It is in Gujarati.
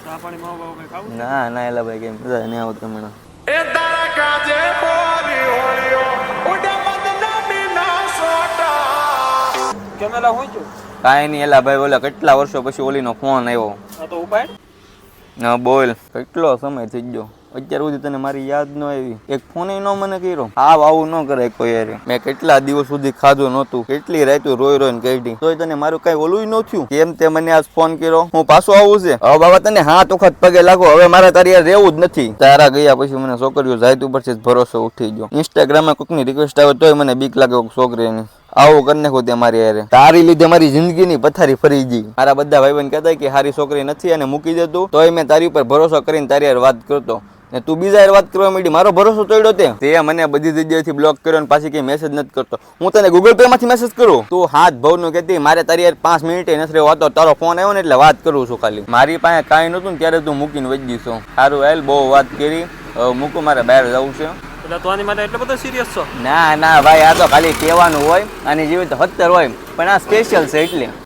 ચા પાણી માવો બાવો કઈ ખાવું ના ના એલા ભાઈ કઈ મજા નહીં આવત હમણાં. કેમ એલા હું છું કાંઈ નહીં એલા ભાઈ ઓલા કેટલા વર્ષો પછી ઓલીનો ફોન આવ્યો. આ તો ઉપાડ હા બોલ. કેટલો સમય થઈ ગયો અત્યાર સુધી તને મારી યાદ ન આવી, એક ફોન ન મને કર્યો. આવું ન કરે કોઈ યાર. મેં કેટલા દિવસ સુધી ખાધું નહોતું, કેટલી રાતું રોઈ રોઈને કાઢી, તોય તને મારું કઈ ઓલું ન થયું. કેમ તે મને આજ ફોન કર્યો? હું પાછો આવું છે? હવે બાબા તને હાથ વખત પગે લાગો, હવે મારા તારી યાર રહેવું જ નથી. તારા ગયા પછી મને છોકરીઓ જાય તું પરથી ભરોસો ઉઠી ગયો. ઇન્સ્ટાગ્રામમાં કોઈકની રિક્વેસ્ટ આવે તોય મને બીક લાગે છોકરીની. આવું કરી નાખું તે મારી યારે. તારી લીધે મારી જિંદગીની પથારી ફરી ગઈ. મારા બધા ભાઈબંધ કહેતા કે હારી છોકરી નથી અને મૂકી દેતું, તોય મેં તારી ઉપર ભરોસો કરીને તારી યાર વાત કરતો ને તું બીજા યાર વાત કરવા માંડી. મારો ભરોસો તોડ્યો તે મને બધી જગ્યાએથી બ્લોક કર્યો ને પાછી કઈ મેસેજ નથી કરતો. હું તને ગૂગલ પે માંથી મેસેજ કરું, તું હાથ ભાવનું કહેતી મારે તારી યાર 5 મિનિટે નથી રહેવાતો. તારો ફોન આવ્યો ને એટલે વાત કરું છું ખાલી. મારી પાસે કાંઈ નહોતું ને ત્યારે તું મૂકીને વહી ગઈ છો. સારું હાલ, બહુ વાત કરી, હવે મૂકું, મારે બહાર જવું છે. એટલે તું આની માટે એટલો બધો સિરિયસ છો? ના ના ભાઈ, આ તો ખાલી કહેવાનું હોય, આની જેવી તો 70 હોય, પણ આ સ્પેશિયલ છે એટલે.